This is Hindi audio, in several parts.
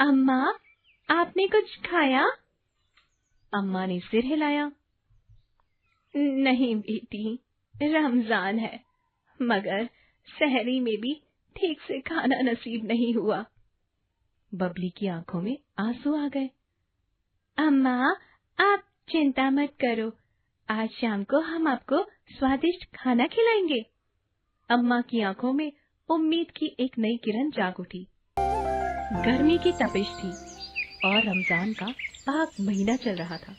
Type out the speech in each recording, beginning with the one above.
अम्मा, आपने कुछ खाया? अम्मा ने सिर हिलाया। नहीं बेटी, रमजान है, मगर सहरी में भी ठीक से खाना नसीब नहीं हुआ। बबली की आंखों में आंसू आ गए। अम्मा, आप चिंता मत करो, आज शाम को हम आपको स्वादिष्ट खाना खिलाएंगे। अम्मा की आंखों में उम्मीद की एक नई किरण जाग उठी। गर्मी की तपिश थी और रमजान का पाक महीना चल रहा था।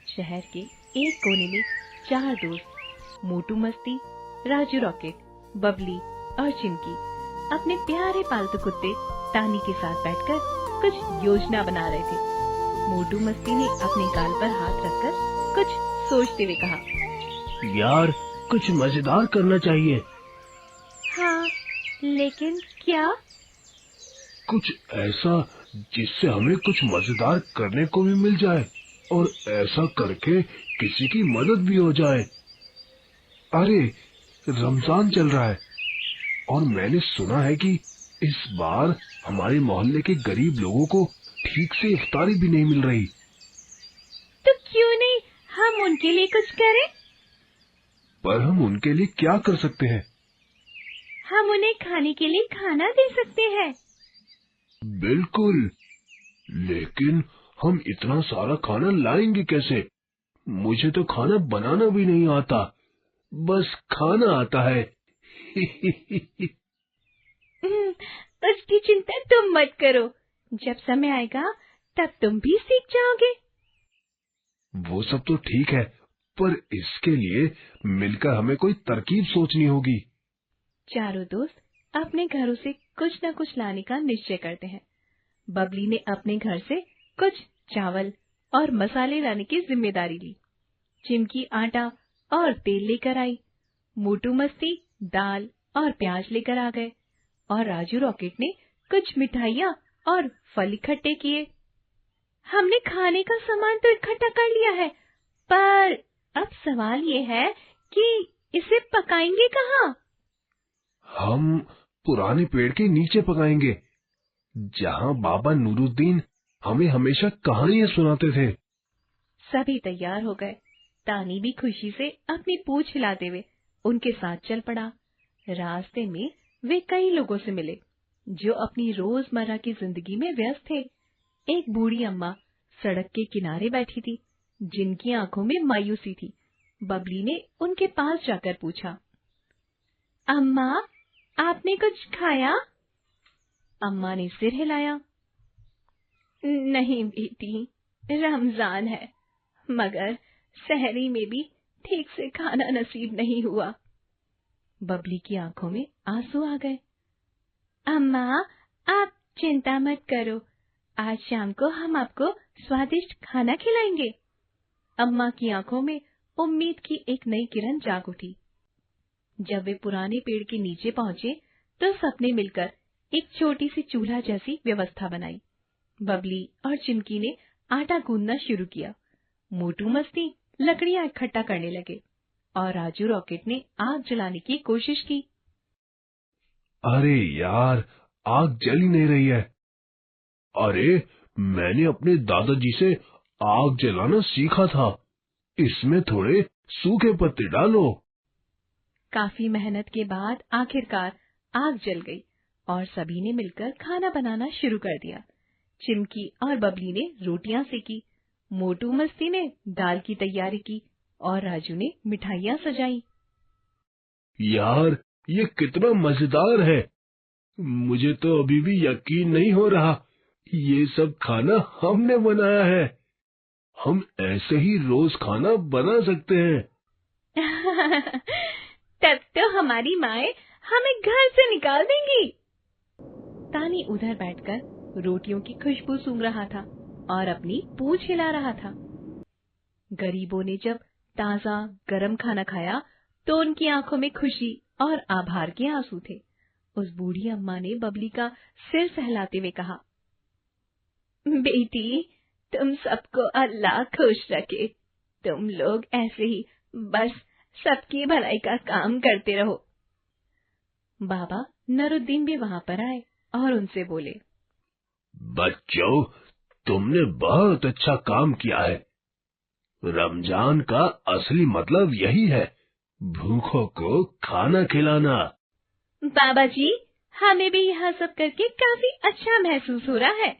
शहर के एक कोने में 4 दोस्त मोटू मस्ती, राजू रॉकेट, बबली और चिमकी अपने प्यारे पालतू कुत्ते तानी के साथ बैठकर कुछ योजना बना रहे थे। मोटू मस्ती ने अपने गाल पर हाथ रखकर कुछ सोचते हुए कहा, यार, कुछ मजेदार करना चाहिए। हाँ, लेकिन क्या? कुछ ऐसा जिससे हमें कुछ मजेदार करने को भी मिल जाए और ऐसा करके किसी की मदद भी हो जाए। अरे, रमजान चल रहा है और मैंने सुना है कि इस बार हमारे मोहल्ले के गरीब लोगों को ठीक से इफ्तारी भी नहीं मिल रही। तो क्यों नहीं हम उनके लिए कुछ करें? पर हम उनके लिए क्या कर सकते हैं? हम उन्हें खाने के लिए खाना दे सकते हैं। बिल्कुल, लेकिन हम इतना सारा खाना लाएंगे कैसे? मुझे तो खाना बनाना भी नहीं आता, बस खाना आता है। उसकी चिंता तुम मत करो, जब समय आएगा तब तुम भी सीख जाओगे। वो सब तो ठीक है, पर इसके लिए मिलकर हमें कोई तरकीब सोचनी होगी। चारों दोस्त अपने घरों से कुछ न कुछ लाने का निश्चय करते हैं। बबली ने अपने घर से कुछ चावल और मसाले लाने की जिम्मेदारी ली। चिमकी आटा और तेल लेकर आई। मोटू मस्ती दाल और प्याज लेकर आ गए और राजू रॉकेट ने कुछ मिठाइयाँ और फल इकट्ठे किए। हमने खाने का सामान तो इकट्ठा कर लिया है, पर अब सवाल ये है कि इसे पकाएंगे कहाँ? हम पुराने पेड़ के नीचे पकाएंगे, जहाँ बाबा नूरुद्दीन हमें हमेशा कहानियाँ सुनाते थे। सभी तैयार हो गए। तानी भी खुशी से अपनी पूंछ हिलाते हुए उनके साथ चल पड़ा। रास्ते में वे कई लोगों से मिले जो अपनी रोजमर्रा की जिंदगी में व्यस्त थे। एक बूढ़ी अम्मा सड़क के किनारे बैठी थी, जिनकी आंखों में मायूसी थी। बबली ने उनके पास जाकर पूछा, अम्मा, आपने कुछ खाया? अम्मा ने सिर हिलाया। नहीं बेटी, रमजान है, मगर सहरी में भी ठीक से खाना नसीब नहीं हुआ। बबली की आंखों में आंसू आ गए। अम्मा, आप चिंता मत करो, आज शाम को हम आपको स्वादिष्ट खाना खिलाएंगे। अम्मा की आंखों में उम्मीद की एक नई किरण जाग उठी। जब वे पुराने पेड़ के नीचे पहुंचे, तो सबने मिलकर एक छोटी सी चूल्हा जैसी व्यवस्था बनाई। बबली और चिमकी ने आटा गूंदना शुरू किया। मोटू मस्ती लकड़ियां इकट्ठा करने लगे और राजू रॉकेट ने आग जलाने की कोशिश की। अरे यार, आग जल ही नहीं रही है। अरे, मैंने अपने दादाजी से आग जलाना सीखा था, इसमें थोड़े सूखे पत्ते डालो। काफी मेहनत के बाद आखिरकार आग जल गई और सभी ने मिलकर खाना बनाना शुरू कर दिया। चिमकी और बबली ने रोटियां सेकी, मोटू मस्ती ने दाल की तैयारी की और राजू ने मिठाइयां सजाई। यार, ये कितना मजेदार है। मुझे तो अभी भी यकीन नहीं हो रहा, ये सब खाना हमने बनाया है। हम ऐसे ही रोज खाना बना सकते हैं। तब तो हमारी माएं हमें घर से निकाल देंगी। तानी उधर बैठकर रोटियों की खुशबू सूंघ रहा था और अपनी पूंछ हिला रहा था। गरीबों ने जब ताजा गरम खाना खाया तो उनकी आंखों में खुशी और आभार के आंसू थे। उस बूढ़ी अम्मा ने बबली का सिर सहलाते हुए कहा, बेटी, तुम सबको अल्लाह खुश रखे। तुम लोग ऐसे ही बस सबकी भलाई का काम करते रहो। बाबा नरुद्दीन भी वहां पर आए और उनसे बोले, बच्चों, तुमने बहुत अच्छा काम किया है। रमजान का असली मतलब यही है, भूखों को खाना खिलाना। बाबा जी, हमें भी यह सब करके काफी अच्छा महसूस हो रहा है।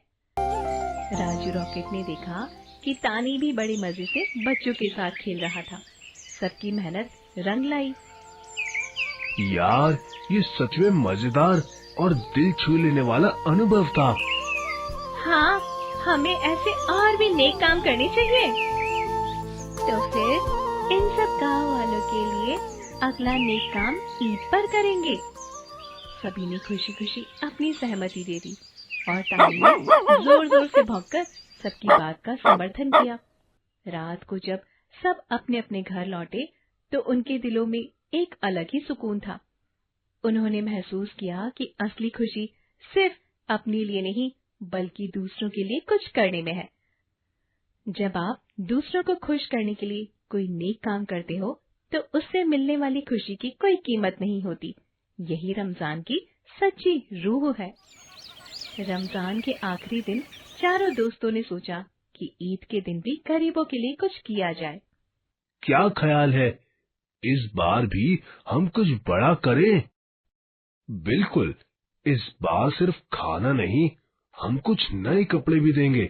राजू रॉकेट ने देखा कि तानी भी बड़े मजे से बच्चों के साथ खेल रहा था। सबकी मेहनत रंग लाई। यार, ये सच में मजेदार और दिल छू लेने वाला अनुभव था। हाँ, हमें ऐसे और भी नेक काम करने चाहिए। तो फिर इन सब गांव वालों के लिए अगला नेक काम ईद पर करेंगे। सभी ने खुशी खुशी अपनी सहमति दे दी और तानी ने जोर जोर से भौंककर सबकी बात का समर्थन किया। रात को जब सब अपने अपने घर लौटे तो उनके दिलों में एक अलग ही सुकून था। उन्होंने महसूस किया कि असली खुशी सिर्फ अपने लिए नहीं बल्कि दूसरों के लिए कुछ करने में है। जब आप दूसरों को खुश करने के लिए कोई नेक काम करते हो तो उससे मिलने वाली खुशी की कोई कीमत नहीं होती। यही रमजान की सच्ची रूह है। रमजान के आखिरी दिन चारों दोस्तों ने सोचा कि ईद के दिन भी गरीबों के लिए कुछ किया जाए। क्या ख्याल है, इस बार भी हम कुछ बड़ा करें? बिल्कुल, इस बार सिर्फ खाना नहीं, हम कुछ नए कपड़े भी देंगे।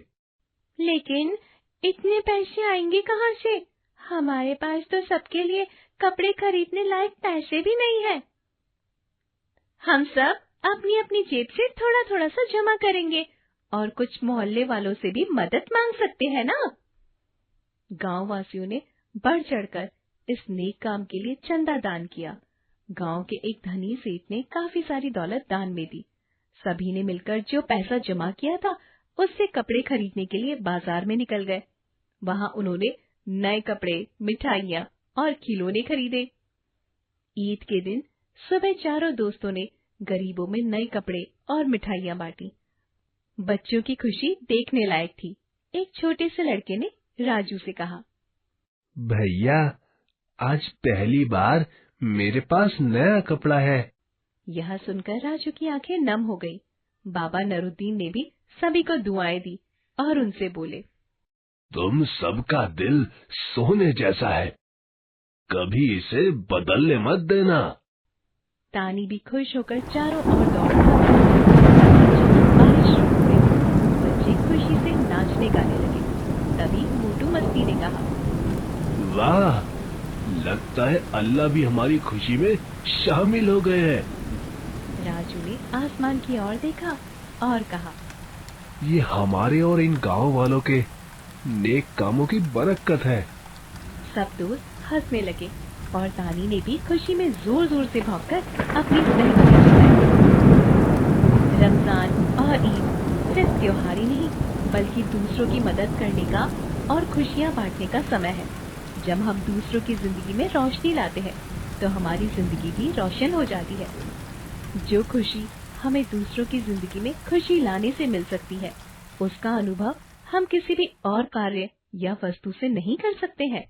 लेकिन इतने पैसे आएंगे कहाँ से? हमारे पास तो सबके लिए कपड़े खरीदने लायक पैसे भी नहीं है। हम सब अपनी अपनी जेब से थोड़ा थोड़ा सा जमा करेंगे और कुछ मोहल्ले वालों से भी मदद मांग सकते हैं ना? गांव वासियों ने बढ़ चढ़कर इस नेक काम के लिए चंदा दान किया। गांव के एक धनी सेठ ने काफी सारी दौलत दान में दी। सभी ने मिलकर जो पैसा जमा किया था उससे कपड़े खरीदने के लिए बाजार में निकल गए। वहां उन्होंने नए कपड़े, मिठाइयाँ और खिलौने खरीदे। ईद के दिन सुबह चारों दोस्तों ने गरीबों में नए कपड़े और मिठाइयाँ बांटी। बच्चों की खुशी देखने लायक थी। एक छोटे से लड़के ने राजू से कहा, भैया, आज पहली बार मेरे पास नया कपड़ा है। यह सुनकर राजू की आंखें नम हो गई। बाबा नरुद्दीन ने भी सभी को दुआएं दी और उनसे बोले, तुम सबका दिल सोने जैसा है, कभी इसे बदलने मत देना। तानी भी खुश होकर चारों ओर दौड़ा। बारिश शुरू हुई। बच्चे खुशी से नाचने गाने लगे। तभी मोटू मस्ती ने कहा, वाह, लगता है अल्लाह भी हमारी खुशी में शामिल हो गए हैं। राजू ने आसमान की ओर देखा और कहा, ये हमारे और इन गांव वालों के नेक कामों की बरकत है। सब दोस्त हंसने लगे और तानी ने भी खुशी में जोर जोर से भौंककर अपनी सहमति जताई। रमजान और ईद सिर्फ त्योहार ही नहीं बल्कि दूसरों की मदद करने का और खुशियाँ बांटने का समय है। जब हम दूसरों की जिंदगी में रोशनी लाते हैं तो हमारी जिंदगी भी रोशन हो जाती है। जो खुशी हमें दूसरों की जिंदगी में खुशी लाने से मिल सकती है, उसका अनुभव हम किसी भी और कार्य या वस्तु से नहीं कर सकते हैं।